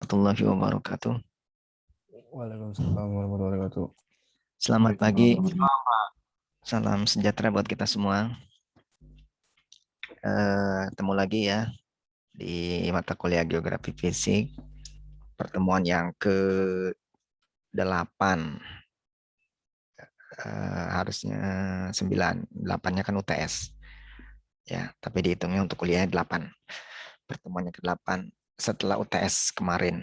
warahmatullahi wabarakatuh. Waalaikumsalam warahmatullahi wabarakatuh. Selamat pagi, salam sejahtera buat kita semua. Ketemu lagi ya di mata kuliah Geografi Fisik, pertemuan yang ke-8. Harusnya 9, 8-nya kan UTS. Ya, tapi dihitungnya untuk kuliahnya 8. Pertemuannya ke-8 setelah UTS kemarin.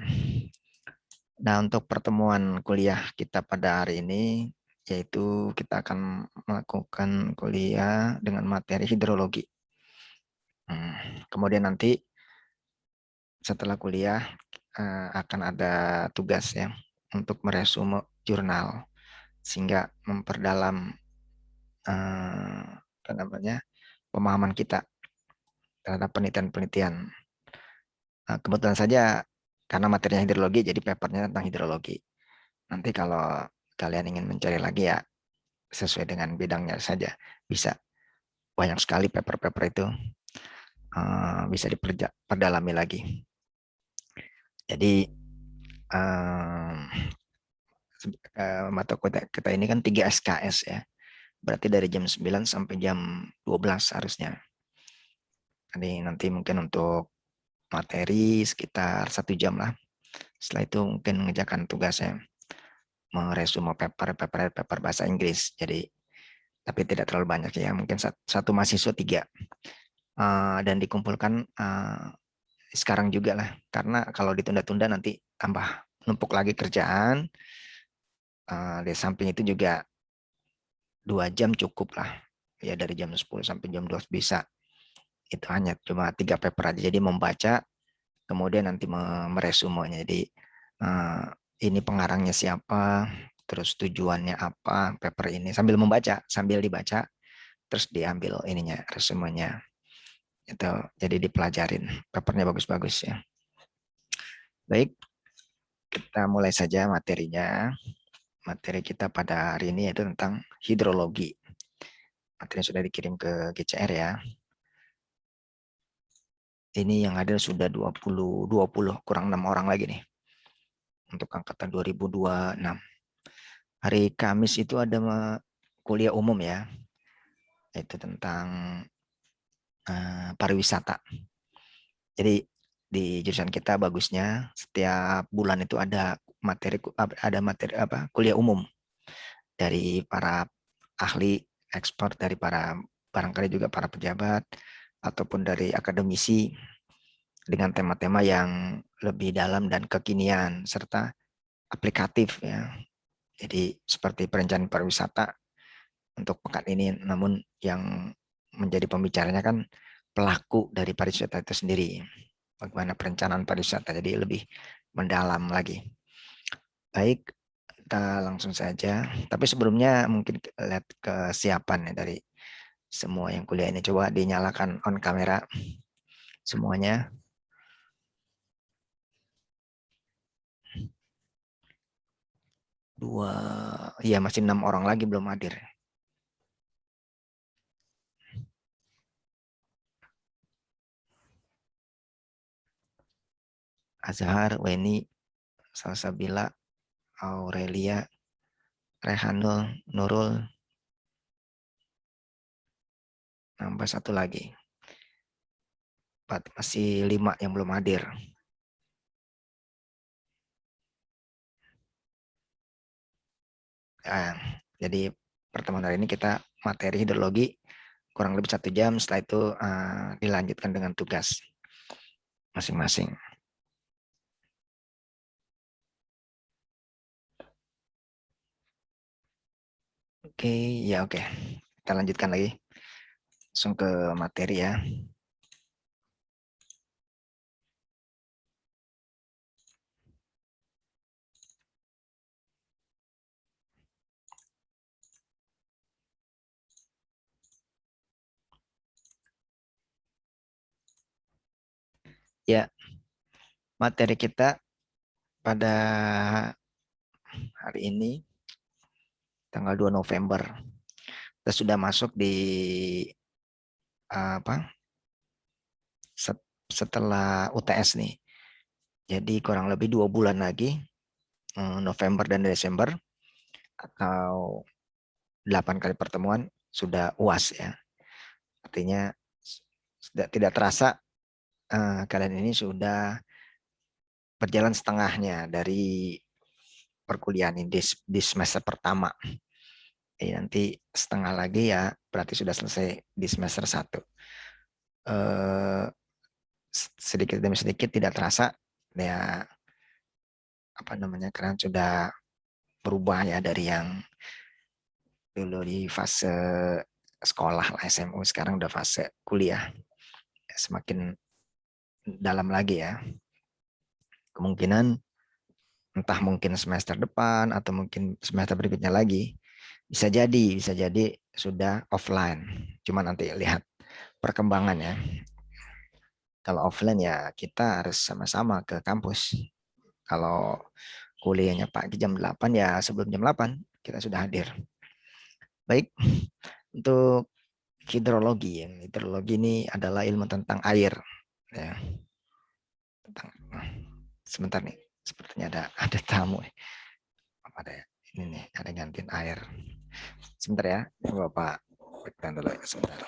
Nah, untuk pertemuan kuliah kita pada hari ini, yaitu kita akan melakukan kuliah dengan materi hidrologi. Kemudian nanti setelah kuliah akan ada tugas ya untuk meresume jurnal sehingga memperdalam apa namanya pemahaman kita terhadap penelitian-penelitian. Kebetulan saja karena materinya hidrologi, jadi papernya tentang hidrologi. Nanti kalau kalian ingin mencari lagi ya sesuai dengan bidangnya saja bisa. Banyak sekali paper-paper itu bisa diperdalami lagi. Jadi mata kuliah kita ini kan 3 SKS ya. Berarti dari jam 9 sampai jam 12 harusnya. Jadi nanti mungkin untuk materi sekitar 1 jam lah. Setelah itu mungkin mengerjakan tugasnya meresume paper bahasa Inggris. Jadi tapi tidak terlalu banyak ya, mungkin satu mahasiswa 3 dan dikumpulkan sekarang juga lah, karena kalau ditunda-tunda nanti tambah numpuk lagi kerjaan. Di samping itu juga 2 jam cukup lah ya, dari jam 10 sampai jam 12 bisa. Itu hanya cuma 3 paper aja, jadi membaca kemudian nanti meresumenya. Jadi ini pengarangnya siapa, terus tujuannya apa paper ini, sambil membaca, sambil dibaca terus diambil ininya resumenya itu, jadi dipelajarin. Papernya bagus-bagus ya. Baik, kita mulai saja materinya. Materi kita pada hari ini yaitu tentang hidrologi. Materi sudah dikirim ke GCR ya. Ini yang ada sudah 20 kurang 6 orang lagi nih untuk angkatan 2026. Hari Kamis itu ada kuliah umum ya, yaitu tentang pariwisata. Jadi di jurusan kita bagusnya setiap bulan itu ada materi apa kuliah umum dari para ahli ekspor, dari para barangkali juga para pejabat ataupun dari akademisi dengan tema-tema yang lebih dalam dan kekinian serta aplikatif ya. Jadi seperti perencanaan pariwisata untuk pekan ini, namun yang menjadi pembicaranya kan pelaku dari pariwisata itu sendiri. Bagaimana perencanaan pariwisata, jadi lebih mendalam lagi. Baik, kita langsung saja. Tapi sebelumnya mungkin lihat kesiapan ya dari semua yang kuliah ini. Coba dinyalakan on kamera semuanya. Iya masih 6 orang lagi belum hadir. Azhar, Weni, Salsabila, Aurelia, Rehanul, Nurul, nambah 1 lagi. Masih 5 yang belum hadir. Jadi pertemuan hari ini kita materi hidrologi kurang lebih 1 jam. Setelah itu dilanjutkan dengan tugas masing-masing. Oke, ya oke. Kita lanjutkan lagi. Langsung ke materi ya. Ya, materi kita pada hari ini tanggal 2 November. Kita sudah masuk di apa? Setelah UTS nih. Jadi kurang lebih 2 bulan lagi, November dan Desember, atau 8 kali pertemuan sudah UAS ya. Artinya sudah tidak terasa kalian ini sudah berjalan setengahnya dari perkuliahan ini di semester pertama. Nanti setengah lagi ya berarti sudah selesai di semester 1. Eh, Sedikit demi sedikit tidak terasa ya, apa namanya, kalian sudah berubah ya dari yang dulu di fase sekolah lah SMU, sekarang udah fase kuliah. Semakin dalam lagi ya. Kemungkinan entah mungkin semester depan atau mungkin semester berikutnya lagi bisa jadi sudah offline. Cuma nanti lihat perkembangannya. Kalau offline ya kita harus sama-sama ke kampus. Kalau kuliahnya pagi jam 8 ya sebelum jam 8 kita sudah hadir. Baik, untuk hidrologi. Hidrologi ini adalah ilmu tentang air. Ya, tentang, sebentar nih, sepertinya ada tamu. Apa ada ya? Ini nih, ada gantiin air. Sebentar ya, Bapak. Pegang dulu ya, sebentar.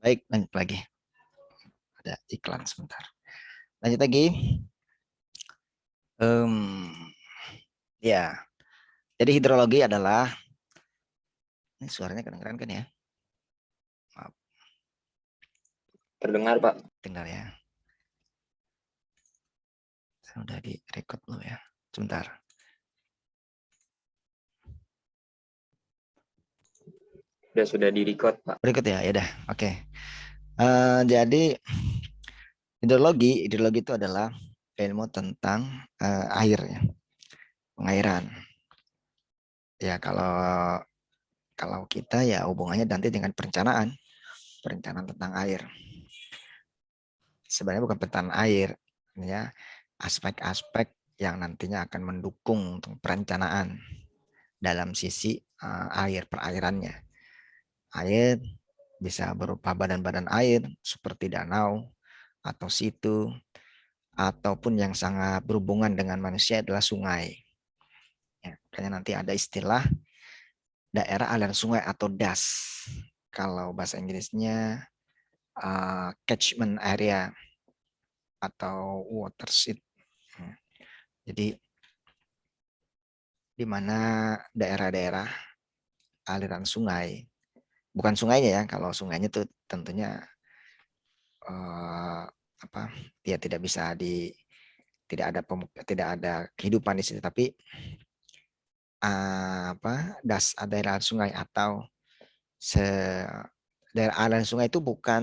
Baik, lanjut lagi. Ada iklan sebentar. Lanjut lagi. Ya, jadi hidrologi adalah, ini suaranya kedengeran kan ya? Maaf, Terdengar, Pak. dengar ya. Sudah di record belum ya? Sebentar. Sudah di-record, Pak. Berikut ya, ya dah. Oke. Jadi hidrologi itu adalah ilmu tentang air ya, pengairan. Ya kalau kita ya hubungannya nanti dengan perencanaan tentang air. Sebenarnya bukan tentang air ya, aspek-aspek yang nantinya akan mendukung untuk perencanaan dalam sisi air, perairannya. Air bisa berupa badan-badan air seperti danau atau situ, ataupun yang sangat berhubungan dengan manusia adalah sungai. Ya, makanya nanti ada istilah daerah aliran sungai atau DAS. Kalau bahasa Inggrisnya catchment area atau watershed. Jadi di mana daerah-daerah aliran sungai, bukan sungainya ya. Kalau sungainya itu tentunya apa? Ya tidak bisa tidak ada kehidupan di situ. Tapi das daerah sungai atau daerah aliran sungai itu bukan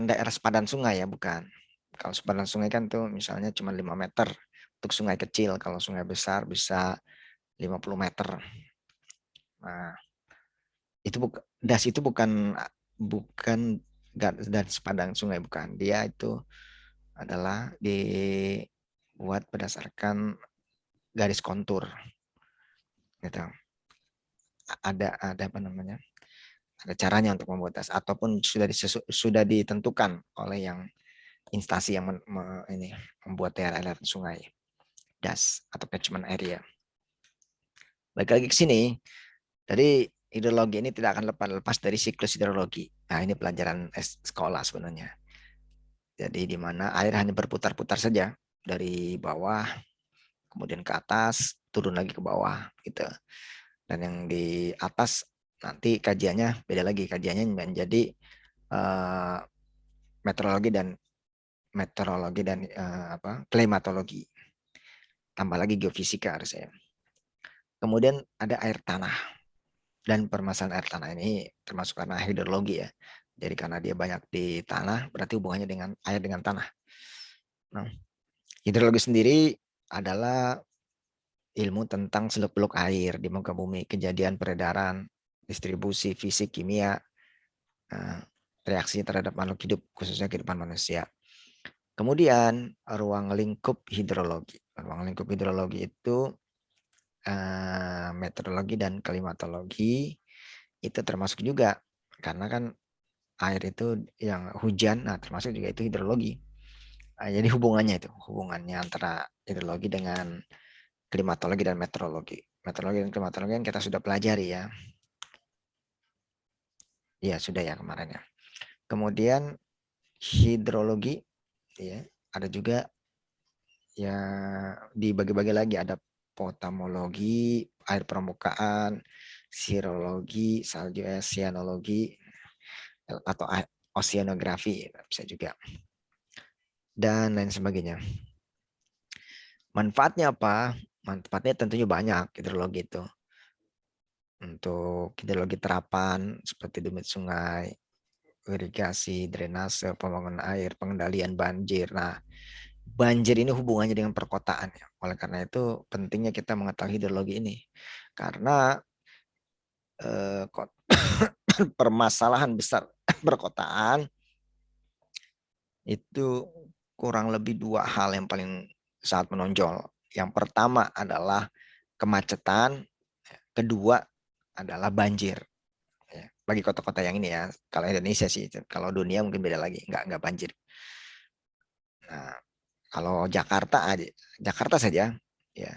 daerah sepadan sungai ya, bukan. Kalau sepadan sungai kan tuh misalnya cuma 5 meter untuk sungai kecil, kalau sungai besar bisa 50 meter. Nah, das itu bukan dan sepadan sungai, bukan. Dia itu adalah dibuat berdasarkan garis kontur. Gitu. Ada apa namanya? Ada caranya untuk membuat das ataupun sudah ditentukan oleh yang instansi yang membuat daerah aliran sungai, das atau catchment area. Balik lagi ke sini, jadi hidrologi ini tidak akan lepas dari siklus hidrologi. Nah, ini pelajaran sekolah sebenarnya. Jadi di mana air hanya berputar-putar saja dari bawah, kemudian ke atas, turun lagi ke bawah, gitu. Dan yang di atas nanti kajiannya beda lagi, kajiannya menjadi meteorologi dan klimatologi. Tambah lagi geofisika harusnya. Kemudian ada air tanah. Dan permasalahan air tanah ini termasuk karena hidrologi ya. Jadi karena dia banyak di tanah, berarti hubungannya dengan air dengan tanah. Nah, hidrologi sendiri adalah ilmu tentang seluk-beluk air di muka bumi, kejadian peredaran, distribusi fisik, kimia, reaksi terhadap makhluk hidup, khususnya kehidupan manusia. Kemudian ruang lingkup hidrologi. Ruang lingkup hidrologi itu meteorologi dan klimatologi itu termasuk juga, karena kan air itu yang hujan, nah termasuk juga itu hidrologi. Jadi hubungannya antara hidrologi dengan klimatologi dan meteorologi. Meteorologi dan klimatologi yang kita sudah pelajari ya. Ya sudah ya kemarin ya. Kemudian hidrologi ya, ada juga ya dibagi-bagi lagi, ada potamologi, air permukaan, sirologi, salju oceanologi, atau oceanografi bisa juga, dan lain sebagainya. Manfaatnya apa? Manfaatnya tentunya banyak hidrologi itu. Untuk hidrologi terapan seperti debit sungai, irigasi, drainase, pembangunan air, pengendalian banjir. Nah, banjir ini hubungannya dengan perkotaan ya. Oleh karena itu pentingnya kita mengetahui hidrologi ini. Karena permasalahan besar perkotaan itu kurang lebih dua hal yang paling sangat menonjol. Yang pertama adalah kemacetan, kedua adalah banjir. Bagi kota-kota yang ini ya, kalau Indonesia sih, kalau dunia mungkin beda lagi, nggak banjir. Nah, kalau Jakarta saja, ya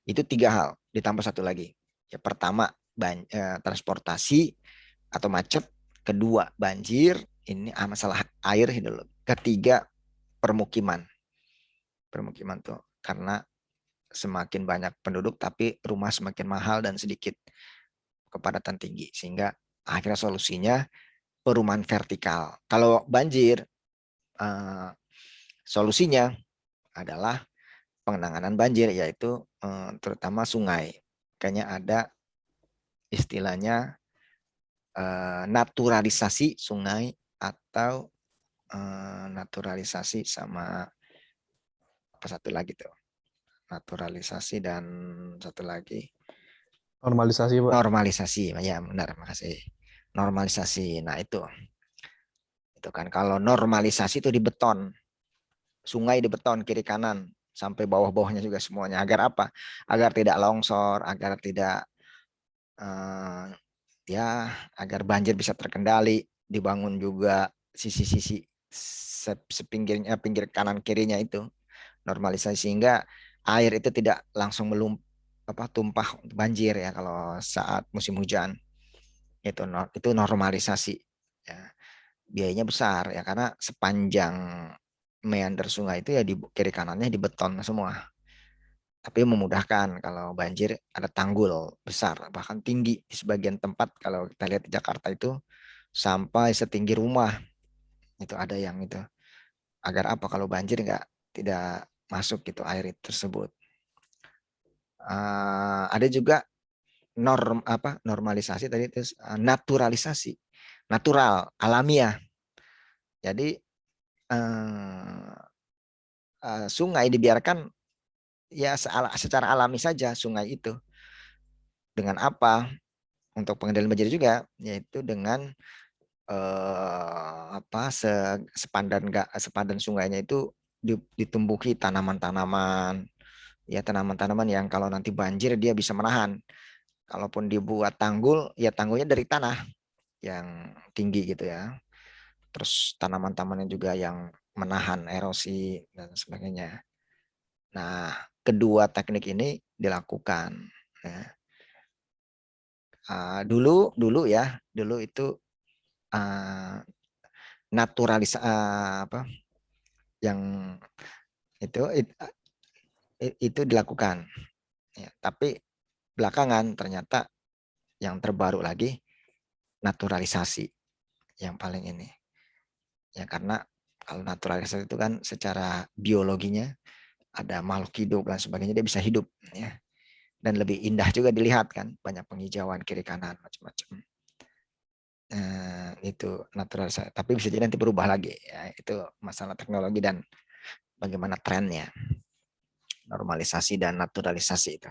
itu tiga hal, ditambah satu lagi. Ya, pertama transportasi atau macet, kedua banjir, ini masalah air hidrologi. Ketiga permukiman tuh karena semakin banyak penduduk tapi rumah semakin mahal dan sedikit kepadatan tinggi, sehingga akhirnya solusinya perumahan vertikal. Kalau banjir solusinya adalah penanganan banjir, yaitu terutama sungai. Kayaknya ada istilahnya naturalisasi sungai atau naturalisasi sama apa satu lagi tuh. Naturalisasi dan satu lagi Normalisasi, Pak. normalisasi. Ya benar, makasih. Normalisasi. Nah, itu kan kalau normalisasi itu di beton. Sungai di beton kiri kanan sampai bawah-bawahnya juga semuanya. Agar apa? Agar tidak longsor, agar tidak agar banjir bisa terkendali. Dibangun juga sisi-sisi pinggir kanan kirinya itu normalisasi, sehingga air itu tidak langsung tumpah banjir ya kalau saat musim hujan. Itu normalisasi ya. Biayanya besar ya karena sepanjang meander sungai itu ya di kiri kanannya di beton semua. Tapi memudahkan kalau banjir ada tanggul besar bahkan tinggi di sebagian tempat. Kalau kita lihat di Jakarta itu sampai setinggi rumah itu ada yang itu. Agar apa? Kalau banjir tidak masuk gitu air tersebut. Ada juga normalisasi tadi itu naturalisasi, natural, alamiah. Jadi sungai dibiarkan ya secara alami saja sungai itu. Dengan apa? Untuk pengendalian banjir juga, yaitu dengan sepadan sungainya itu ditumbuhi tanaman-tanaman, ya tanaman-tanaman yang kalau nanti banjir dia bisa menahan. Kalaupun dibuat tanggul, ya tanggulnya dari tanah. yang tinggi gitu ya. Terus tanaman-tanamannya juga yang menahan erosi dan sebagainya. Nah, kedua teknik ini dilakukan. Ya. Dulu itu apa yang itu dilakukan. Ya, tapi belakangan ternyata yang terbaru lagi naturalisasi yang paling ini. Ya karena kalau naturalisasi itu kan secara biologinya ada makhluk hidup dan sebagainya, dia bisa hidup ya. Dan lebih indah juga dilihat kan, banyak penghijauan kiri kanan macam-macam. Itu naturalisasi, tapi bisa jadi nanti berubah lagi ya, itu masalah teknologi dan bagaimana trennya normalisasi dan naturalisasi itu.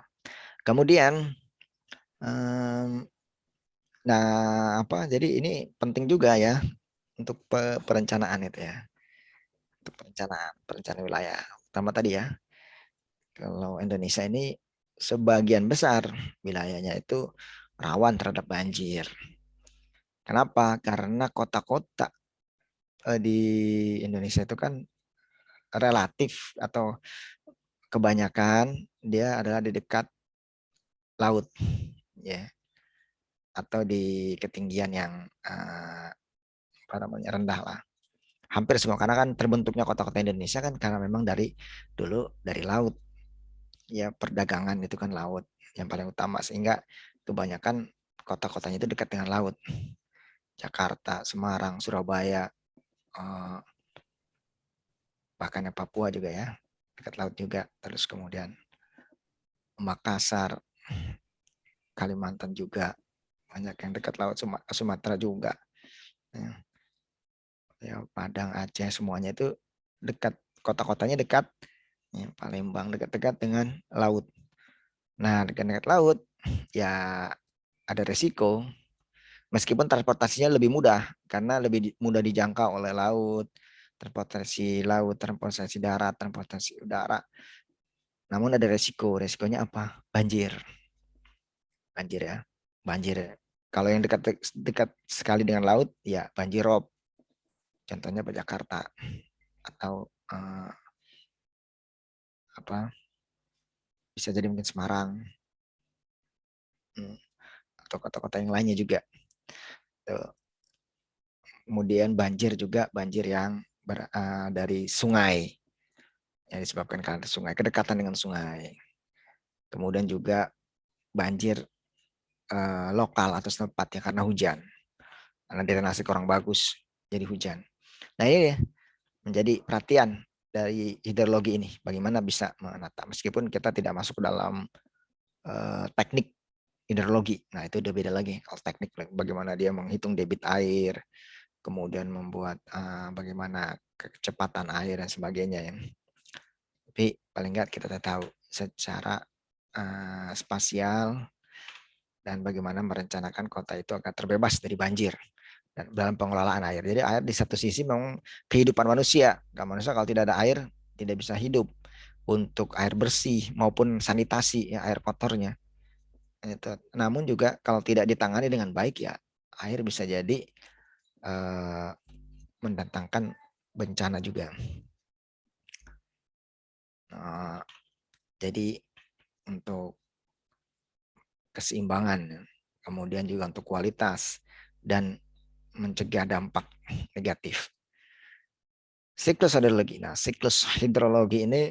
Kemudian nah jadi ini penting juga ya untuk perencanaan itu ya, untuk perencanaan wilayah pertama tadi ya. Kalau Indonesia ini sebagian besar wilayahnya itu rawan terhadap banjir. Kenapa? Karena kota-kota di Indonesia itu kan relatif atau kebanyakan dia adalah di dekat laut, ya, atau di ketinggian yang rendah lah. Hampir semua, karena kan terbentuknya kota-kota Indonesia kan karena memang dulu dari laut, ya perdagangan itu kan laut yang paling utama, sehingga kebanyakan kota-kotanya itu dekat dengan laut. Jakarta, Semarang, Surabaya, bahkan Papua juga ya, dekat laut juga. Terus kemudian Makassar, Kalimantan juga banyak yang dekat laut, Sumatera juga. Ya, Padang, Aceh, semuanya itu dekat, kota-kotanya dekat. Ya, Palembang dekat-dekat dengan laut. Nah, dekat-dekat laut ya ada resiko. Meskipun transportasinya lebih mudah karena lebih mudah dijangkau oleh laut, transportasi laut, transportasi darat, transportasi udara. Namun ada resiko. Resikonya apa? Banjir. Banjir ya. Banjir. Kalau yang dekat sekali dengan laut, ya banjir rob. Contohnya Jakarta atau bisa jadi mungkin Semarang atau kota-kota yang lainnya juga. Tuh. Kemudian banjir juga, banjir yang dari sungai, yang disebabkan karena sungai, kedekatan dengan sungai. Kemudian juga banjir lokal atau setempat ya karena hujan, karena drainase kurang bagus jadi hujan. Nah ini menjadi perhatian dari hidrologi ini, bagaimana bisa menata meskipun kita tidak masuk ke dalam teknik hidrologi. Nah itu udah beda lagi. Kalau teknik bagaimana dia menghitung debit air, kemudian membuat bagaimana kecepatan air dan sebagainya ya. Tapi paling nggak kita tahu secara spasial dan bagaimana merencanakan kota itu agar terbebas dari banjir dan dalam pengelolaan air. Jadi air di satu sisi memang kehidupan manusia. Manusia kalau tidak ada air tidak bisa hidup, untuk air bersih maupun sanitasi ya, air kotornya. Itu. Namun juga kalau tidak ditangani dengan baik ya air bisa jadi mendatangkan bencana juga. Jadi untuk keseimbangan, kemudian juga untuk kualitas dan mencegah dampak negatif. Siklus hidrologi. Nah, siklus hidrologi ini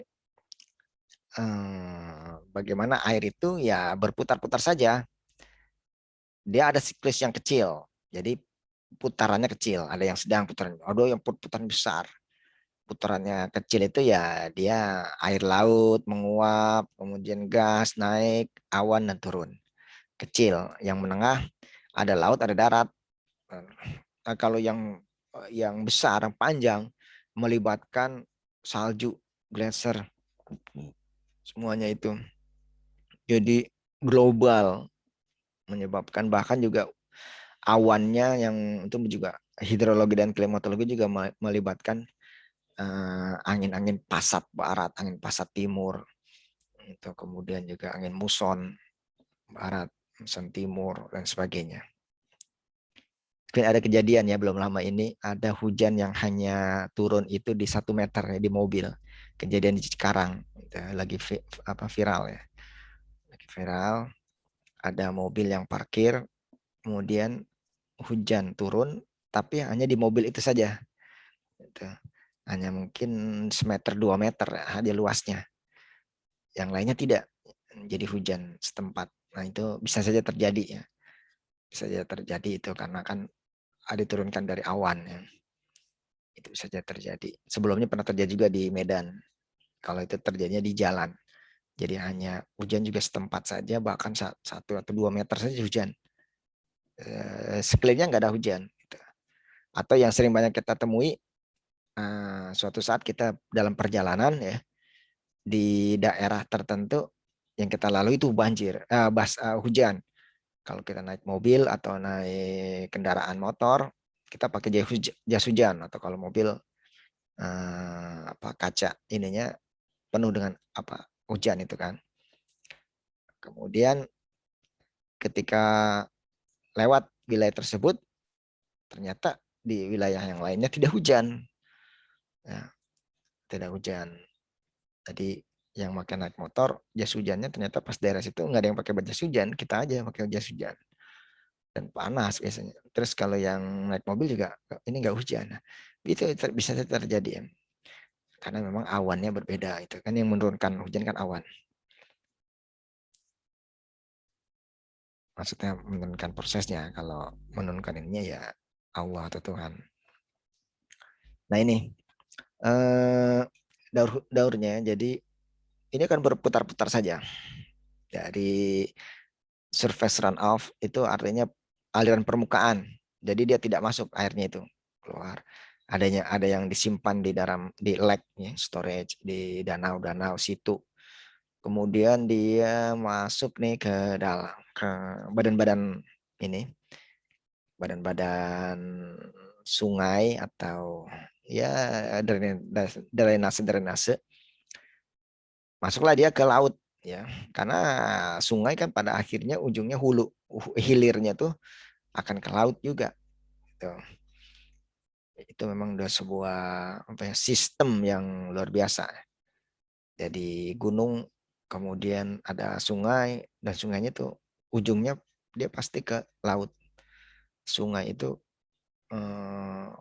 bagaimana air itu ya berputar-putar saja. Dia ada siklus yang kecil, jadi putarannya kecil. Ada yang sedang putaran, ada yang putaran besar. Putarannya kecil itu ya dia air laut menguap, kemudian gas naik, awan dan turun. Kecil, yang menengah ada laut, ada darat. Nah, kalau yang besar, yang panjang melibatkan salju, gletser, semuanya itu. Jadi global, menyebabkan bahkan juga awannya yang itu juga hidrologi dan klimatologi juga melibatkan angin-angin pasat barat, angin pasat timur, itu kemudian juga angin muson barat, muson timur dan sebagainya. ada kejadian ya belum lama ini, ada hujan yang hanya turun itu di 1 meter ya, di mobil. Kejadian di Cikarang, itu lagi viral ya. Lagi viral, ada mobil yang parkir, kemudian hujan turun, tapi hanya di mobil itu saja. Gitu. Hanya mungkin 1 meter 2 meter aja luasnya. Yang lainnya tidak. Jadi hujan setempat. Nah itu bisa saja terjadi ya. Bisa saja terjadi itu karena kan diturunkan dari awan ya. Itu bisa saja terjadi. Sebelumnya pernah terjadi juga di Medan. Kalau itu terjadinya di jalan. Jadi hanya hujan juga setempat saja, bahkan 1 atau 2 meter saja hujan. Sekelilingnya nggak ada hujan. Gitu. Atau yang sering banyak kita temui, suatu saat kita dalam perjalanan ya, di daerah tertentu yang kita lalui itu banjir, hujan. Kalau kita naik mobil atau naik kendaraan motor, kita pakai jas hujan, atau kalau mobil kaca ininya penuh dengan hujan itu kan. Kemudian ketika lewat wilayah tersebut, ternyata di wilayah yang lainnya tidak hujan. Ya, tidak hujan. Jadi yang makan naik motor, jas hujannya ternyata pas daerah situ nggak ada yang pakai jas hujan, kita aja pakai jas hujan. Dan panas biasanya. Terus kalau yang naik mobil juga ini nggak hujan. Nah, itu bisa terjadi ya. Karena memang awannya berbeda. Itu kan yang menurunkan hujan kan awan. Maksudnya menurunkan prosesnya. Kalau menurunkan ininya ya Allah atau Tuhan. Nah ini daurnya. Jadi ini akan berputar-putar saja. Dari surface runoff itu artinya aliran permukaan. Jadi dia tidak masuk airnya itu keluar. Ada yang disimpan di dalam lake ya, storage di danau-danau situ. Kemudian dia masuk nih ke dalam ke badan-badan ini, badan-badan sungai atau ya drainase. Masuklah dia ke laut ya. Karena sungai kan pada akhirnya ujungnya hilirnya tuh akan ke laut juga. Gitu. Itu memang udah sebuah sistem yang luar biasa. Jadi gunung, kemudian ada sungai, dan sungainya tuh ujungnya dia pasti ke laut. Sungai itu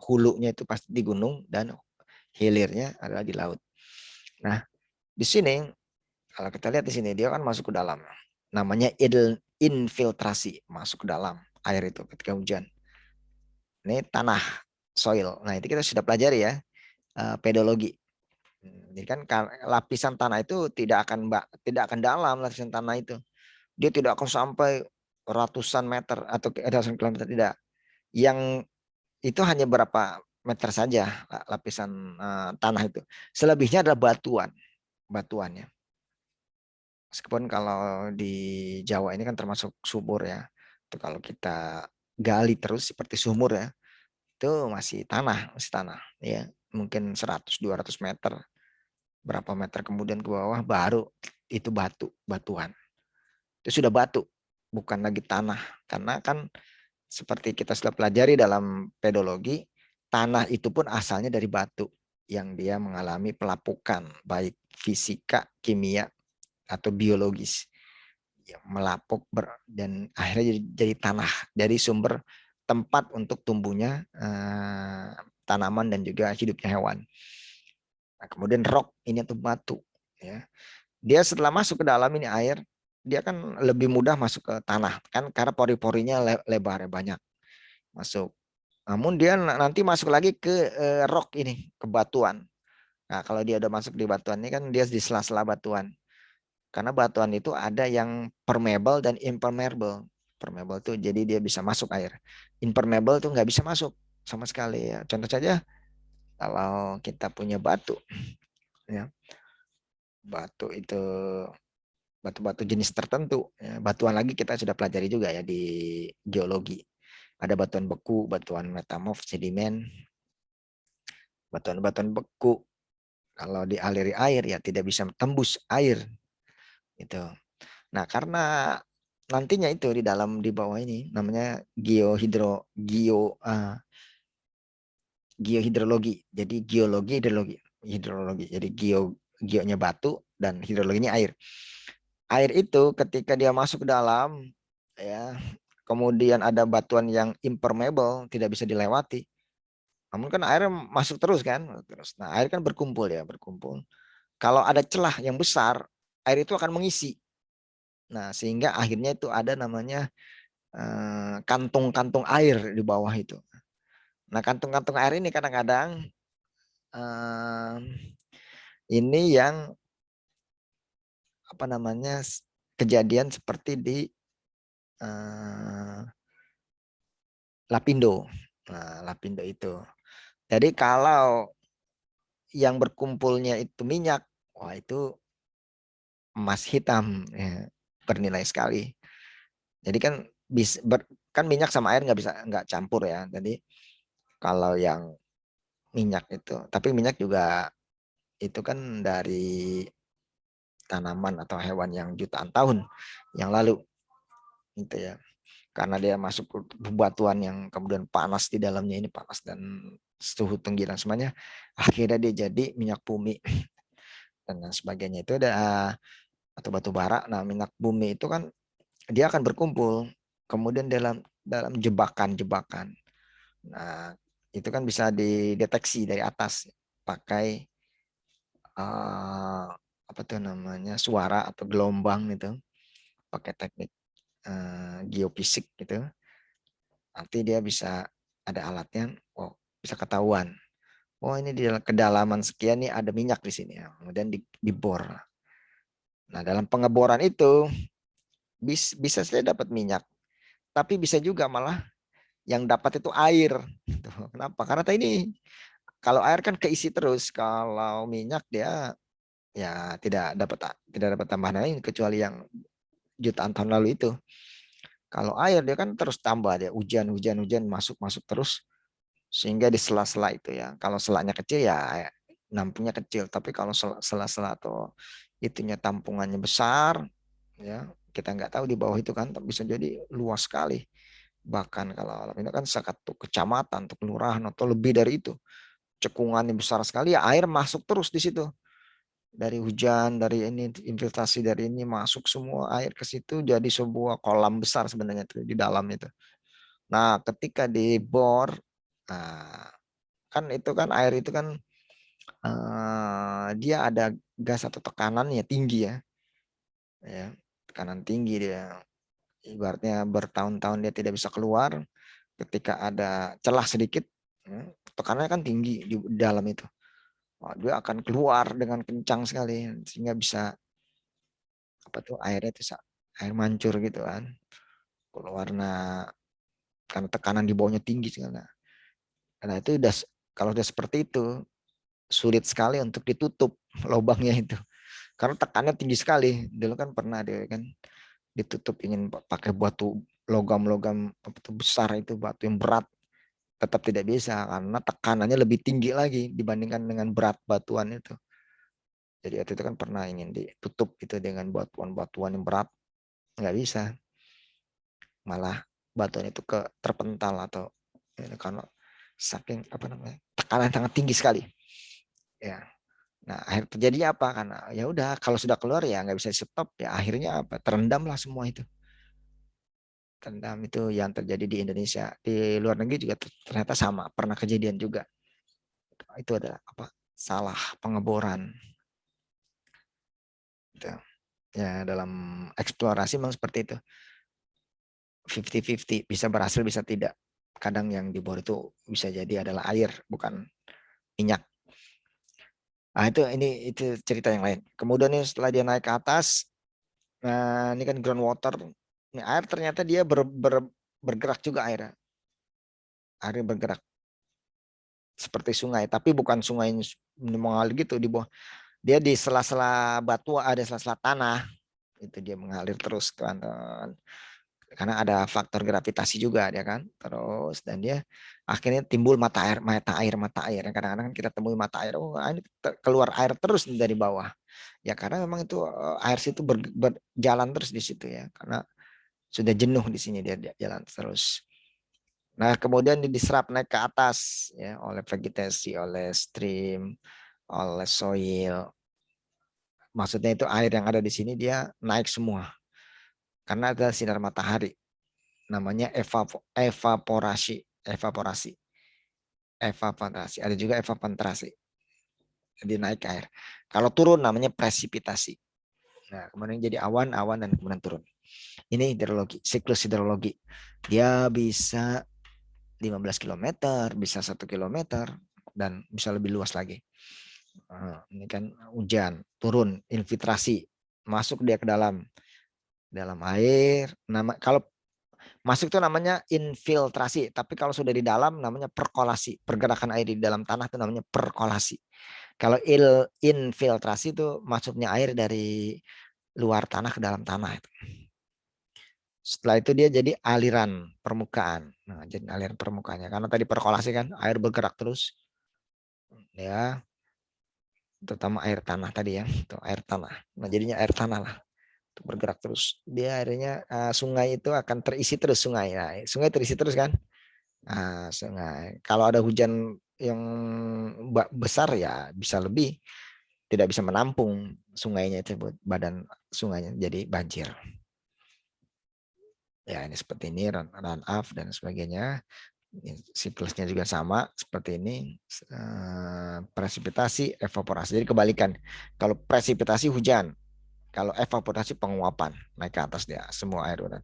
hulunya itu pasti di gunung dan hilirnya adalah di laut. Nah, di sini kalau kita lihat di sini dia kan masuk ke dalam. Namanya infiltrasi, masuk ke dalam air itu ketika hujan. Ini tanah, soil. Nah, itu kita sudah pelajari ya, pedologi. Jadi kan lapisan tanah itu tidak akan dalam lapisan tanah itu. Dia tidak akan sampai ratusan meter atau ratusan kilometer, tidak. Yang itu hanya berapa meter saja lapisan tanah itu. Selebihnya adalah batuannya. Meskipun kalau di Jawa ini kan termasuk subur ya. Itu kalau kita gali terus seperti sumur ya, itu masih tanah ya. Mungkin 100-200 meter. Berapa meter kemudian ke bawah baru itu batuan. Itu sudah batu, bukan lagi tanah. Karena kan seperti kita sudah pelajari dalam pedologi, tanah itu pun asalnya dari batu yang dia mengalami pelapukan, baik fisika, kimia, atau biologis. Ya, melapuk dan akhirnya jadi tanah, dari sumber tempat untuk tumbuhnya tanaman dan juga hidupnya hewan. Nah, kemudian rock ini tuh batu. Ya. Dia setelah masuk ke dalam ini air, dia kan lebih mudah masuk ke tanah kan karena pori-porinya lebar banyak masuk. Namun dia nanti masuk lagi ke rock ini, ke batuan. Nah, kalau dia udah masuk di batuan ini kan dia di sela-sela batuan. Karena batuan itu ada yang permeable dan impermeable. Permeable tuh jadi dia bisa masuk air. Impermeable tuh nggak bisa masuk sama sekali ya. Contoh saja kalau kita punya batu ya. Batu itu batu-batu jenis tertentu. Ya, batuan lagi kita sudah pelajari juga ya di geologi. Ada batuan beku, batuan metamorf, sedimen. Batuan-batuan beku kalau dialiri air ya tidak bisa tembus air. Gitu. Nah, karena nantinya itu di dalam di bawah ini namanya geohidrologi. Jadi geologi, hidrologi. Jadi geonya batu dan hidrologinya air. Air itu ketika dia masuk ke dalam, ya, kemudian ada batuan yang impermeable, tidak bisa dilewati. Namun kan air masuk terus kan, terus. Nah, air kan berkumpul ya, berkumpul. Kalau ada celah yang besar, air itu akan mengisi. Nah, sehingga akhirnya itu ada namanya kantung-kantung air di bawah itu. Nah, kantung-kantung air ini kadang-kadang ini yang apa namanya kejadian seperti di Lapindo. Nah, Lapindo itu. Jadi kalau yang berkumpulnya itu minyak, wah itu emas hitam, ya, bernilai sekali. Jadi kan kan minyak sama air nggak campur ya. Jadi kalau yang minyak itu, tapi minyak juga itu kan dari tanaman atau hewan yang jutaan tahun yang lalu, gitu ya. Karena dia masuk ke bebatuan yang kemudian panas di dalamnya, ini panas dan suhu tinggi dan semuanya, akhirnya dia jadi minyak bumi dan sebagainya. Itu ada atau batu bara. Nah, minyak bumi itu kan dia akan berkumpul kemudian dalam jebakan-jebakan. Nah, itu kan bisa dideteksi dari atas pakai apa tuh namanya suara atau gelombang itu, pakai teknik geofisik gitu. Nanti dia bisa ada alatnya, oh bisa ketahuan. Oh ini di kedalaman sekian nih ada minyak di sini ya. Kemudian dibor. Nah dalam pengeboran itu bisa saja dapat minyak, tapi bisa juga malah yang dapat itu air. Kenapa? Karena ini kalau air kan keisi terus, kalau minyak dia ya tidak dapat tambahan lain kecuali yang jutaan tahun lalu itu. Kalau air dia kan terus tambah, dia hujan masuk terus sehingga di sela-sela itu ya. Kalau selanya kecil ya nampungnya kecil, tapi kalau sela-sela atau itunya tampungannya besar ya, kita nggak tahu di bawah itu kan bisa jadi luas sekali. Bahkan kalau ini kan satu kecamatan atau kelurahan atau lebih dari itu, cekungannya besar sekali ya, air masuk terus di situ. Dari hujan, dari ini infiltrasi dari ini masuk semua air ke situ, jadi sebuah kolam besar sebenarnya itu di dalam itu. Nah, ketika dibor, kan itu kan air itu kan dia ada gas atau tekanannya tinggi ya, tekanan tinggi dia. Ibaratnya bertahun-tahun dia tidak bisa keluar, ketika ada celah sedikit, tekanannya kan tinggi di dalam itu. Dia akan keluar dengan kencang sekali sehingga bisa apa tuh airnya itu air mancur gitu kan, keluar. Nah karena tekanan di bawahnya tinggi segala. Nah itu kalau udah seperti itu sulit sekali untuk ditutup lubangnya itu karena tekanannya tinggi sekali. Dulu kan pernah dia kan ditutup ingin pakai batu logam-logam besar, itu batu yang berat, tetap tidak bisa karena tekanannya lebih tinggi lagi dibandingkan dengan berat batuan itu. Jadi waktu itu kan pernah ingin ditutup itu dengan batuan-batuan yang berat, nggak bisa, malah batuan itu terpental atau karena saking apa namanya tekanan sangat tinggi sekali ya. Nah akhir terjadinya apa, karena ya udah kalau sudah keluar ya nggak bisa stop ya, akhirnya apa, terendam lah semua itu. Terendam itu yang terjadi di Indonesia. Di luar negeri juga ternyata sama, pernah kejadian juga. Itu adalah apa, salah pengeboran gitu. Ya dalam eksplorasi memang seperti itu, 50-50, bisa berhasil bisa tidak. Kadang yang dibor itu bisa jadi adalah air bukan minyak. Nah itu cerita yang lain. Kemudian nih setelah dia naik ke atas, nah ini kan groundwater, ini air ternyata dia bergerak juga airnya. Airnya bergerak seperti sungai, tapi bukan sungai mengalir gitu di bawah. Dia di sela-sela batu, ada sela-sela tanah, itu dia mengalir terus teman-teman. Karena ada faktor gravitasi juga dia kan. Terus dan dia akhirnya timbul mata air. Kadang-kadang kita temui mata air, oh ini keluar air terus dari bawah. Ya karena memang itu air situ berjalan terus di situ ya. Karena Sudah jenuh di sini dia jalan terus. Nah, kemudian diserap naik ke atas ya oleh vegetasi, oleh stream, oleh soil. Maksudnya itu air yang ada di sini dia naik semua karena ada sinar matahari. Namanya evaporasi. Ada juga evaporasi. Jadi naik air. Kalau turun namanya presipitasi. Nah, kemudian jadi awan, dan kemudian turun. Ini hidrologi, siklus hidrologi. Dia bisa 15 km, bisa 1 km, dan bisa lebih luas lagi. Ini kan hujan, turun, infiltrasi, masuk dia ke dalam air. Kalau masuk itu namanya infiltrasi, tapi kalau sudah di dalam namanya perkolasi. Pergerakan air di dalam tanah itu namanya perkolasi. Kalau infiltrasi itu masuknya air dari luar tanah ke dalam tanah itu. Setelah itu dia jadi aliran permukaan. Nah, jadi aliran permukaannya. Karena tadi perkolasi kan air bergerak terus. Ya. Terutama air tanah tadi ya. Itu air tanah. Nah, jadinya air tanah lah. Itu bergerak terus. Dia akhirnya sungai itu akan terisi terus sungai. Nah, sungai terisi terus kan? Nah, sungai. Kalau ada hujan yang besar ya bisa lebih. Tidak bisa menampung sungainya itu, badan sungainya jadi banjir. Ya ini seperti ini run off dan sebagainya. Siklusnya juga sama seperti ini. Presipitasi, evaporasi. Jadi kebalikan. Kalau presipitasi hujan, kalau evaporasi penguapan, naik ke atas dia semua air udah.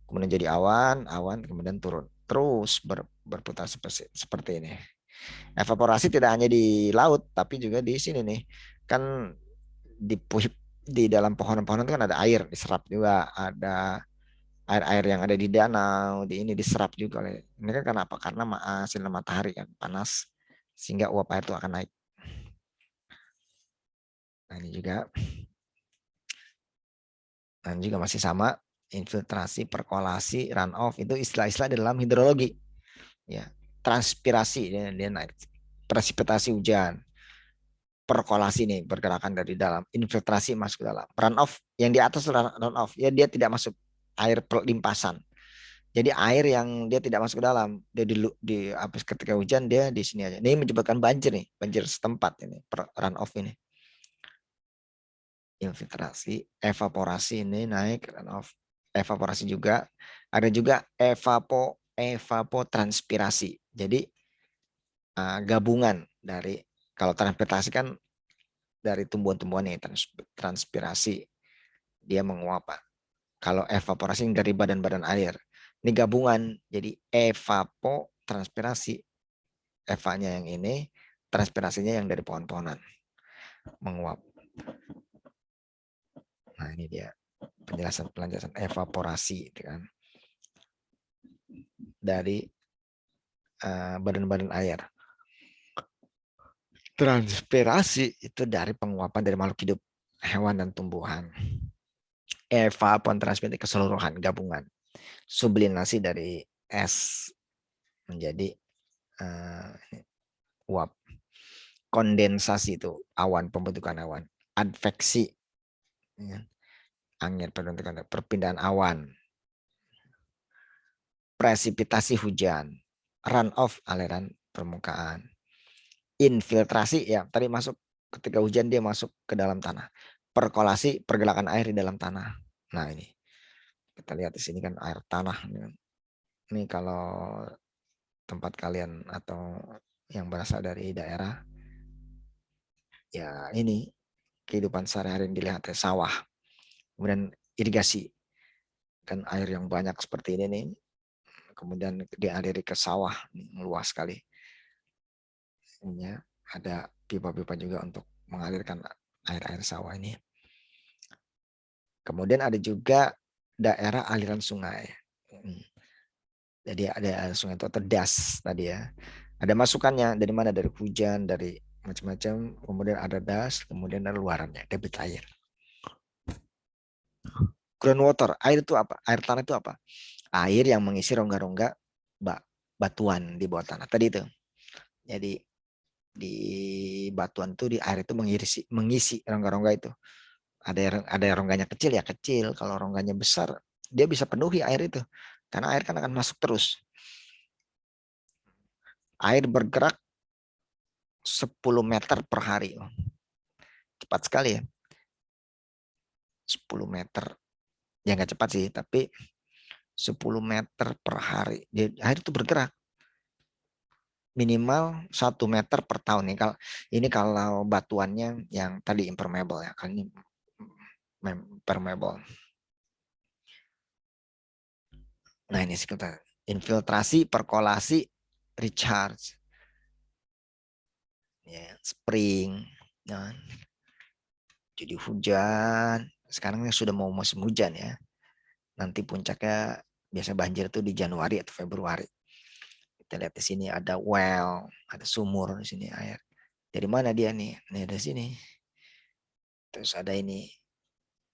Kemudian jadi awan, kemudian turun. Terus berputar seperti ini. Evaporasi tidak hanya di laut, tapi juga di sini nih. Kan di dalam pohon-pohon itu kan ada air diserap juga, ada air-air yang ada di danau, di ini diserap juga oleh. Ini kan kenapa? Karena sinar matahari kan panas sehingga uap air itu akan naik. Nah, ini juga. Dan juga masih sama, infiltrasi, perkolasi, runoff itu istilah-istilah dalam hidrologi. Ya, transpirasi dia naik. Presipitasi hujan. Perkolasi nih pergerakan dari dalam, infiltrasi masuk ke dalam. Runoff yang di atas runoff ya dia tidak masuk air limpasan. Jadi air yang dia tidak masuk ke dalam, dia habis ketika hujan dia di sini aja. Ini menyebabkan banjir nih, banjir setempat ini, runoff ini. Infiltrasi, evaporasi ini naik, runoff, evaporasi juga. Ada juga evapotranspirasi. Jadi gabungan dari, kalau transpirasi kan dari tumbuhan-tumbuhan ini transpirasi dia menguap. Kalau evaporasi dari badan-badan air. Ini gabungan jadi evapotranspirasi. Evanya yang ini, transpirasinya yang dari pohon-pohonan menguap. Nah, ini dia penjelasan evaporasi itu kan. Dari badan-badan air. Transpirasi itu dari penguapan dari makhluk hidup, hewan dan tumbuhan. Evapotranspirasi keseluruhan, gabungan. Sublimasi dari es menjadi uap. Kondensasi itu awan, pembentukan awan. Adveksi, angin, pembentukan, perpindahan awan. Presipitasi hujan. Runoff, aliran permukaan. Infiltrasi ya tadi masuk ketika hujan dia masuk ke dalam tanah. Perkolasi, pergerakan air di dalam tanah. Nah ini kita lihat di sini kan air tanah. Ini kalau tempat kalian atau yang berasal dari daerah, ya ini kehidupan sehari-hari yang dilihat ya, sawah, kemudian irigasi, kan air yang banyak seperti ini nih, kemudian dialiri ke sawah, luas sekali. Ini ada pipa-pipa juga untuk mengalirkan air-air sawah ini. Kemudian ada juga daerah aliran sungai. Jadi ada sungai itu atau das tadi ya. Ada masukannya dari mana? Dari hujan, dari macam-macam. Kemudian ada das, kemudian ada luarannya, debit air. Groundwater, air itu apa? Air tanah itu apa? Air yang mengisi rongga-rongga batuan di bawah tanah. Tadi itu. Jadi di batuan itu, di air itu mengisi rongga-rongga itu. Ada rongganya kecil ya kecil. Kalau rongganya besar dia bisa penuhi air itu. Karena air kan akan masuk terus. Air bergerak 10 meter per hari. Cepat sekali ya. 10 meter. Ya nggak cepat sih, tapi 10 meter per hari. Jadi, air itu bergerak. Minimal 1 meter per tahun nih. Ini kalau batuannya yang tadi impermeable ya. Kali ini permeable. Nah ini sekitar infiltrasi, perkolasi, recharge, ya, spring. Nah, jadi hujan. Sekarang ini sudah mau musim hujan ya. Nanti puncaknya biasa banjir itu di Januari atau Februari. Kita lihat di sini ada well, ada sumur di sini air. Dari mana dia nih? Nih dari sini. Terus ada ini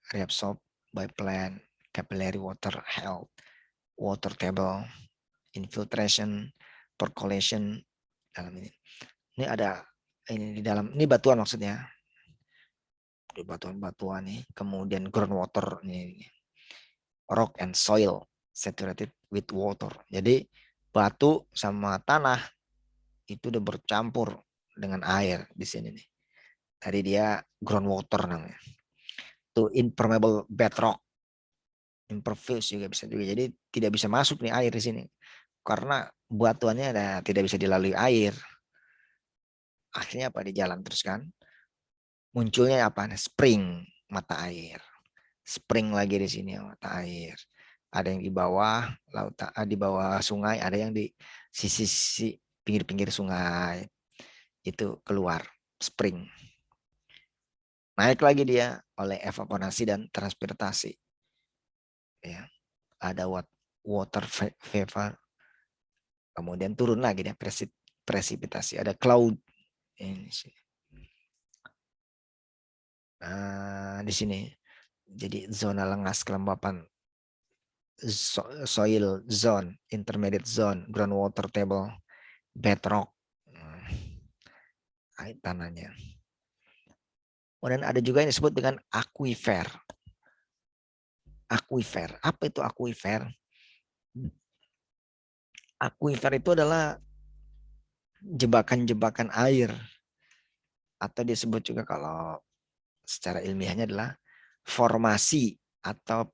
reabsorb by plant, capillary water health, water table, infiltration, percolation dalam ini. Ini ada ini di dalam ini batuan maksudnya. Di batuan-batuan nih, kemudian groundwater ini rock and soil saturated with water. Jadi batu sama tanah itu udah bercampur dengan air di sini nih. Tadi dia groundwater namanya. Itu impermeable bedrock. Impervious juga bisa juga. Jadi tidak bisa masuk nih air di sini. Karena batuannya tidak bisa dilalui air. Akhirnya apa? Di jalan terus kan. Munculnya apa? Spring, mata air. Spring lagi di sini mata air. Ada yang di bawah laut, di bawah sungai, ada yang di sisi pinggir-pinggir sungai. Itu keluar spring. Naik lagi dia oleh evaporasi dan transpirasi. Ya, ada water vapor. Kemudian turun lagi dia presipitasi. Ada cloud. Ini sih. Nah, di sini jadi zona lengas kelembapan, soil zone, intermediate zone, groundwater table, bedrock, air tanahnya. Kemudian ada juga yang disebut dengan aquifer. Aquifer, apa itu aquifer? Aquifer itu adalah jebakan-jebakan air, atau disebut juga kalau secara ilmiahnya adalah formasi atau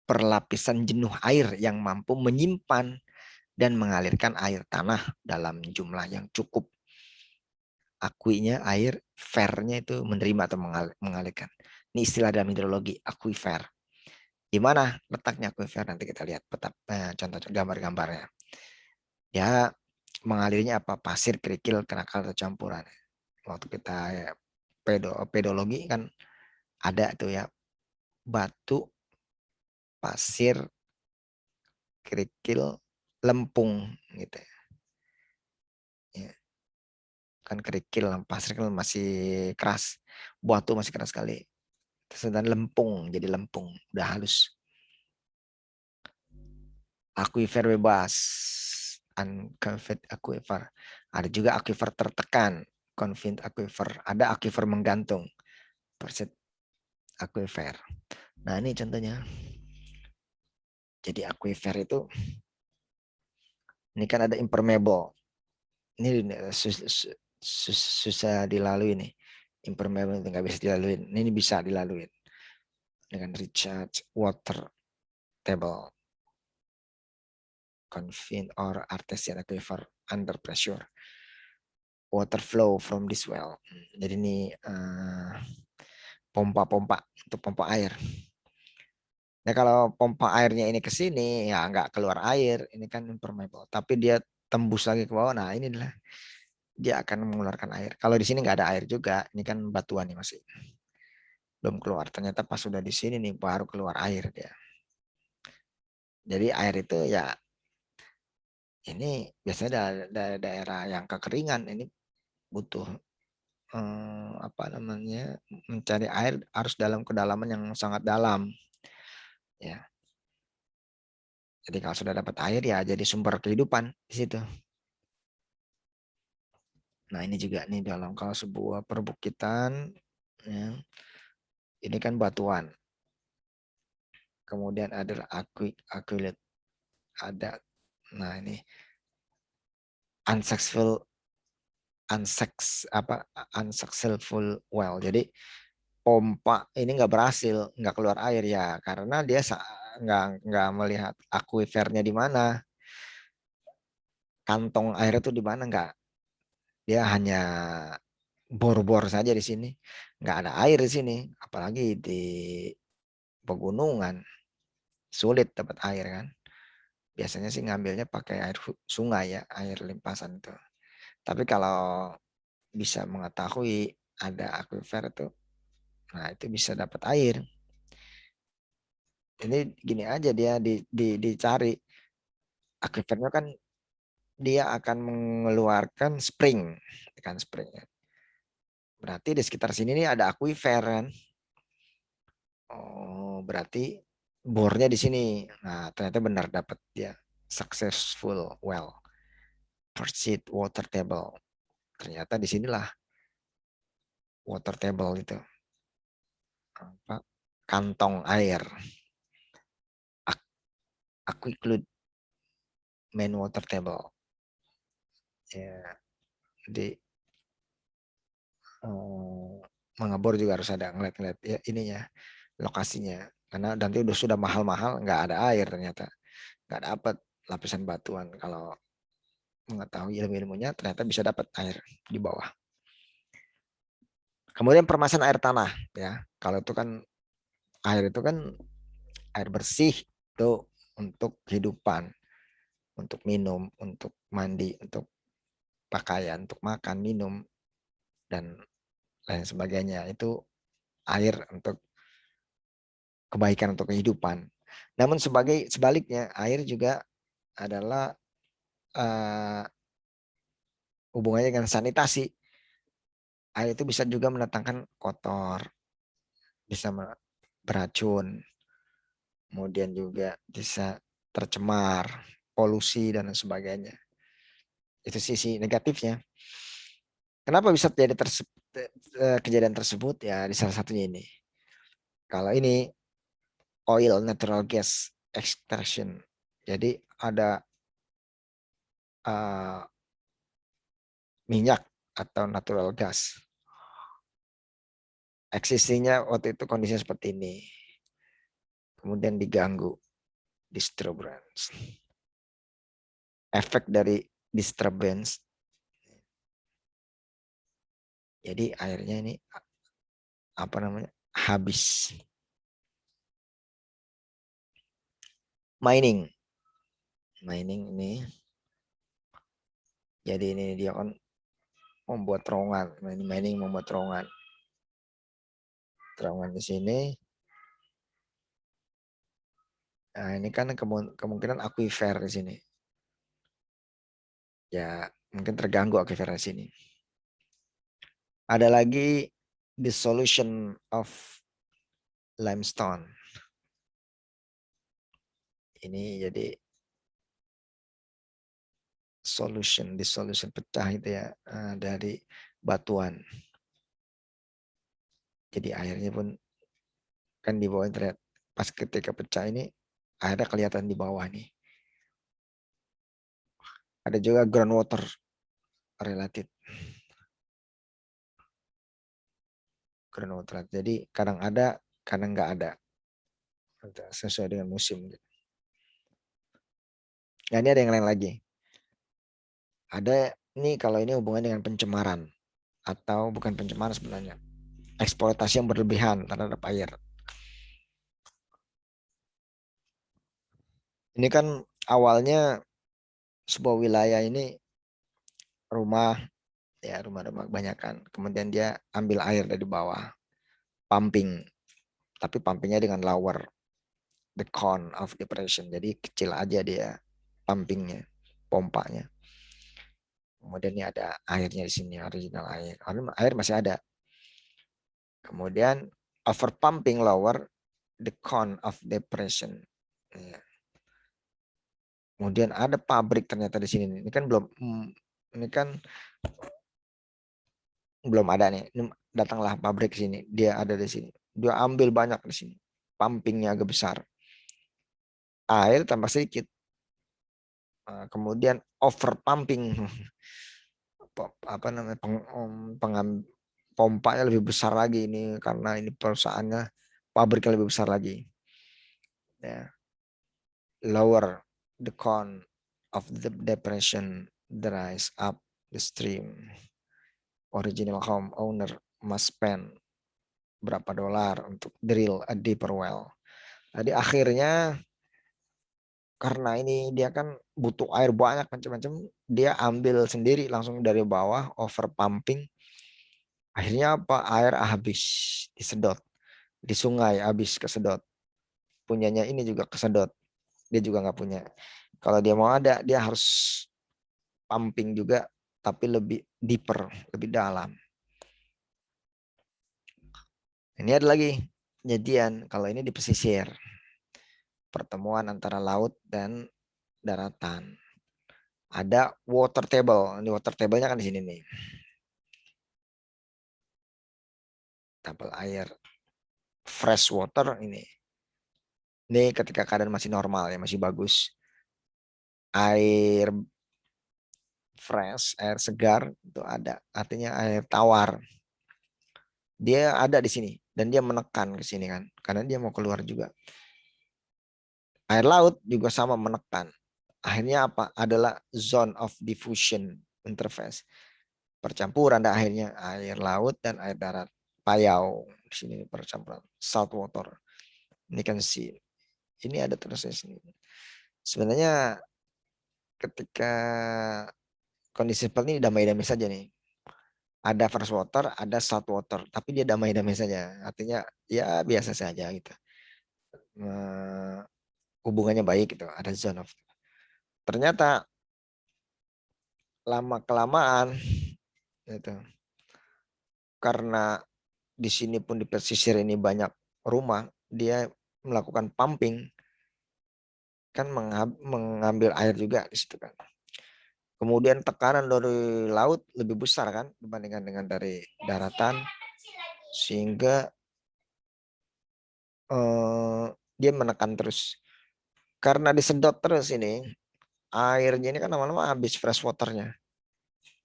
perlapisan jenuh air yang mampu menyimpan dan mengalirkan air tanah dalam jumlah yang cukup. Akuinya air, fairnya itu menerima atau mengalirkan. Ini istilah dalam hidrologi, aquifer. Di mana letaknya aquifer? Nanti kita lihat contoh gambar-gambarnya. Ya, mengalirnya apa? Pasir, kerikil, kenakal, atau campuran. Waktu kita pedologi kan ada tuh ya, batu, pasir, kerikil, lempung gitu ya. Kan kerikil, pasir kan masih keras, batu masih keras sekali. Sedangkan lempung jadi lempung, udah halus. Aquifer bebas, unconfined aquifer. Ada juga aquifer tertekan, confined aquifer. Ada aquifer menggantung, perset aquifer. Nah ini contohnya. Jadi aquifer itu, ini kan ada impermeable. Ini susah dilalui nih. Impermeable itu nggak bisa dilalui. Ini bisa dilalui dengan recharge water table, confined or artesian aquifer under pressure. Water flow from this well. Jadi ini pompa-pompa untuk pompa air. Nah kalau pompa airnya ini ke sini ya nggak keluar air, ini kan impermeable. Tapi dia tembus lagi ke bawah. Nah ini adalah dia akan mengeluarkan air. Kalau di sini nggak ada air juga, ini kan batuan nih masih belum keluar. Ternyata pas sudah di sini nih baru keluar air dia. Jadi air itu ya ini biasanya daerah yang kekeringan ini butuh apa namanya, mencari air harus dalam kedalaman yang sangat dalam ya. Jadi kalau sudah dapat air ya jadi sumber kehidupan di situ. Nah ini juga nih dalam kalau sebuah perbukitan ya, ini kan batuan. kemudian adalah accumulate ada. Nah ini unsuccessful well. Jadi pompa ini nggak berhasil, nggak keluar air ya karena dia nggak melihat akuifernya di mana, kantong air itu di mana, nggak. Dia hanya bor-bor saja di sini, nggak ada air di sini, apalagi di pegunungan sulit dapat air kan. Biasanya sih ngambilnya pakai air sungai ya, air limpasan itu. Tapi kalau bisa mengetahui ada aquifer itu, nah itu bisa dapat air. Ini gini aja dia dicari aquifernya kan, dia akan mengeluarkan spring, kan spring. Berarti di sekitar sini nih ada aquifer kan. Oh, berarti bornya di sini. Nah, ternyata benar dapat dia successful well. Pursuit water table. Ternyata di sinilah water table itu. Apa? Kantong air. Aquiclude main water table. Ya, jadi mengebor juga harus ada ngeliat-ngeliat ya ininya, lokasinya. Karena nanti sudah mahal-mahal nggak ada air ternyata. Nggak dapat lapisan batuan. Kalau mengetahui ilmu-ilmunya ternyata bisa dapat air di bawah. Kemudian permasalahan air tanah ya. Kalau itu kan air itu kan air bersih itu untuk kehidupan, untuk minum, untuk mandi, untuk pakaian, untuk makan, minum dan lain sebagainya. Itu air untuk kebaikan, untuk kehidupan. Namun sebaliknya air juga adalah hubungannya dengan sanitasi. Air itu bisa juga mendatangkan kotor, bisa beracun, kemudian juga bisa tercemar, polusi dan sebagainya. Itu sisi negatifnya. Kenapa bisa terjadi kejadian tersebut? Ya di salah satunya ini. Kalau ini oil natural gas extraction. Jadi ada minyak atau natural gas. Eksisinya waktu itu kondisinya seperti ini. Kemudian diganggu, disturbance. Efek dari disturbance. Jadi airnya ini apa namanya? Habis. Mining ini. Jadi ini dia kan membuat terowongan. Mining membuat terowongan. Terowongan di sini. Nah, ini kan kemungkinan aquifer di sini. Ya, mungkin terganggu aquifer di sini. Ada lagi dissolution of limestone. Ini jadi dissolution pecah itu ya dari batuan. Jadi airnya pun kan di bawah terlihat pas ketika pecah ini airnya kelihatan di bawah nih. Ada juga groundwater related. Groundwater. Jadi kadang ada, kadang nggak ada. Sesuai dengan musim. Nah, ini ada yang lain lagi. Ada ini kalau ini hubungan dengan pencemaran atau bukan pencemaran sebenarnya. Eksploitasi yang berlebihan terhadap air. Ini kan awalnya sebuah wilayah ini rumah kebanyakan. Kemudian dia ambil air dari bawah, pumping. Tapi pumpingnya dengan lower the cone of depression. Jadi kecil aja dia pumpingnya, pompanya. Kemudian ini ada airnya di sini, original air. Air masih ada. Kemudian over pumping lower the cone of depression. Ya. Kemudian ada pabrik ternyata di sini. Ini kan belum ada nih. Datanglah pabrik sini. Dia ada di sini. Dia ambil banyak di sini. Pumpingnya agak besar. air tambah sedikit. Kemudian over pumping, apa namanya, pompanya lebih besar lagi ini karena ini perusahaannya pabriknya lebih besar lagi. Ya. Lower the cone of the depression dries up the stream. Original home owner must spend berapa dolar untuk drill a deeper well. Jadi akhirnya karena ini dia kan butuh air banyak macam-macam, dia ambil sendiri langsung dari bawah, over pumping. Akhirnya apa? Air habis disedot di sungai, habis kesedot. Punyanya ini juga kesedot, dia juga nggak punya. Kalau dia mau ada, dia harus pumping juga, tapi lebih deeper, lebih dalam. Ini ada lagi kejadian kalau ini di pesisir, pertemuan antara laut dan daratan. Ada water table. Ini water table-nya kan di sini nih. Tabel air fresh water ini. Ini ketika keadaan masih normal ya, masih bagus. Air fresh, air segar itu ada, artinya air tawar. Dia ada di sini dan dia menekan ke sini kan, karena dia mau keluar juga. Air laut juga sama menekan. Akhirnya apa? Adalah zone of diffusion interface. Percampuran ada akhirnya air laut dan air darat. Payau di sini percampuran salt water. Ini kan sih. Ini ada terus di sini. Sebenarnya ketika kondisi seperti ini damai-damai saja nih. Ada fresh water, ada salt water, tapi dia damai-damai saja. Artinya ya biasa saja gitu. Hubungannya baik gitu. Ada zone of. Ternyata lama kelamaan gitu. Karena di sini pun di pesisir ini banyak rumah, dia melakukan pumping kan mengambil air juga di situ kan. Kemudian tekanan dari laut lebih besar kan dibandingkan dengan dari daratan, sehingga dia menekan terus. Karena disedot terus ini, airnya ini kan lama-lama habis fresh waternya.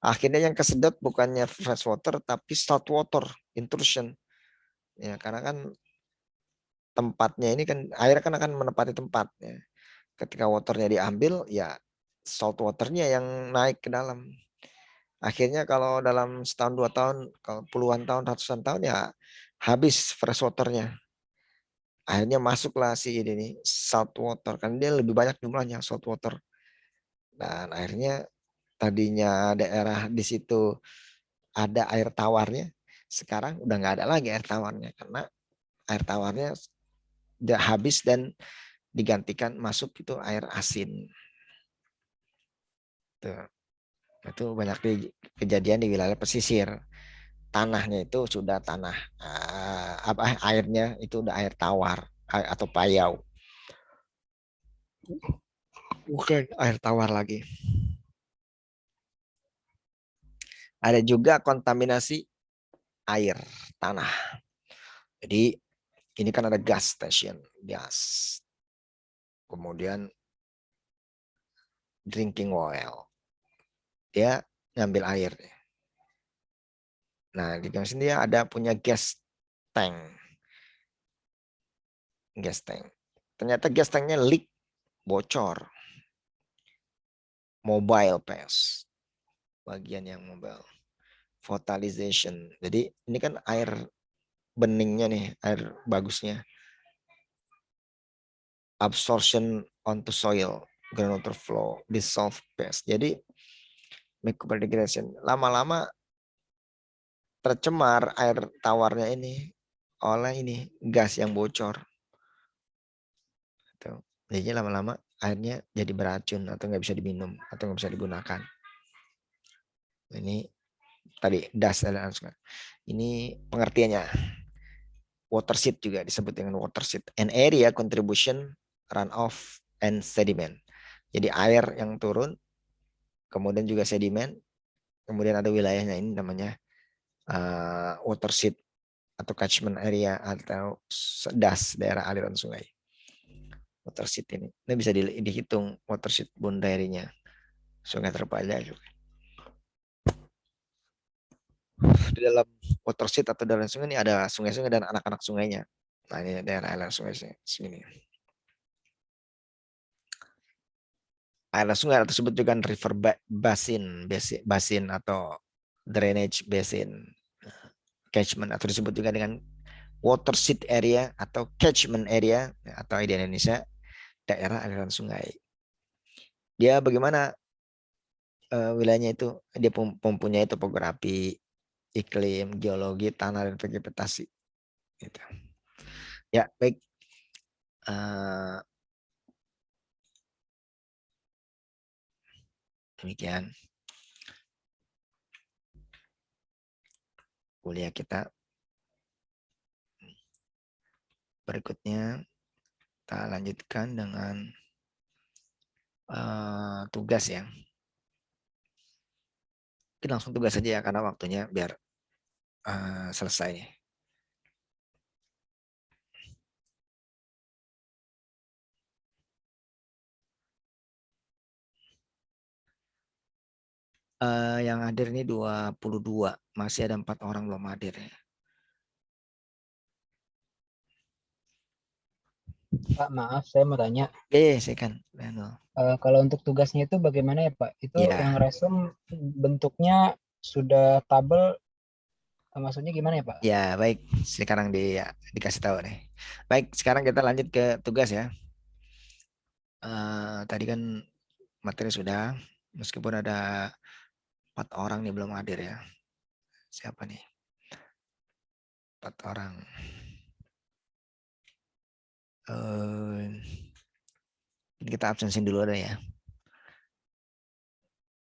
Akhirnya yang kesedot bukannya fresh water tapi salt water intrusion. Ya, karena kan tempatnya ini kan air kan akan menempati tempat ya. Ketika waternya diambil ya salt waternya yang naik ke dalam. Akhirnya kalau dalam setahun 2 tahun, kalau puluhan tahun, ratusan tahun ya habis fresh waternya. Akhirnya masuklah si ini salt water, kan dia lebih banyak jumlahnya salt water. Dan akhirnya tadinya daerah di situ ada air tawarnya, sekarang udah nggak ada lagi air tawarnya karena air tawarnya udah habis dan digantikan masuk itu air asin. Tuh. Itu banyak kejadian di wilayah pesisir. Tanahnya itu sudah tanah airnya itu udah air tawar atau payau. Bukan air tawar lagi. Ada juga kontaminasi air tanah. Jadi ini kan ada gas station, gas. Kemudian drinking well. Dia ngambil air. Nah, di gas ini dia ada punya gas tank. Gas tank. Ternyata gas tanknya leak, bocor. Mobile pass. Bagian yang mobile. Volatilization. Jadi ini kan air beningnya nih, air bagusnya. Absorption onto soil, groundwater flow, dissolve pass. Jadi microdegradation. Lama-lama tercemar air tawarnya ini oleh ini gas yang bocor. Jadi lama-lama airnya jadi beracun atau nggak bisa diminum atau nggak bisa digunakan. Ini tadi das dan ini pengertiannya. Watershed juga disebut dengan watershed. An area contribution runoff and sediment. Jadi air yang turun, kemudian juga sedimen, kemudian ada wilayahnya ini namanya watershed atau catchment area atau das daerah aliran sungai. watershed ini. Ini bisa dihitung watershed boundary-nya. Sungai terpanjang juga. Di dalam watershed atau dalam sungai ini ada sungai-sungai dan anak-anak sungainya. Nah, ini daerah sungai sini. Air sungai tersebut juga river basin atau drainage basin, catchment atau disebut juga dengan watershed area atau catchment area atau di Indonesia daerah aliran sungai. Dia bagaimana wilayahnya itu? Dia mempunyai topografi, iklim, geologi, tanah dan vegetasi. Gitu. Ya baik. Demikian kuliah kita. Berikutnya kita lanjutkan dengan tugas ya. Kita langsung tugas saja ya karena waktunya biar selesai. Yang hadir ini 22, masih ada 4 orang belum hadir ya. Pak, maaf, saya mau tanya. Saya kan. Kalau untuk tugasnya itu bagaimana ya Pak? Itu Ya. yang resume bentuknya sudah tabel, maksudnya gimana ya Pak? Ya baik, sekarang dikasih tahu nih. Baik, sekarang kita lanjut ke tugas ya. Tadi kan materi sudah, meskipun ada 4 orang nih belum hadir ya. Siapa nih? 4 orang. Kita absensi dulu ada ya.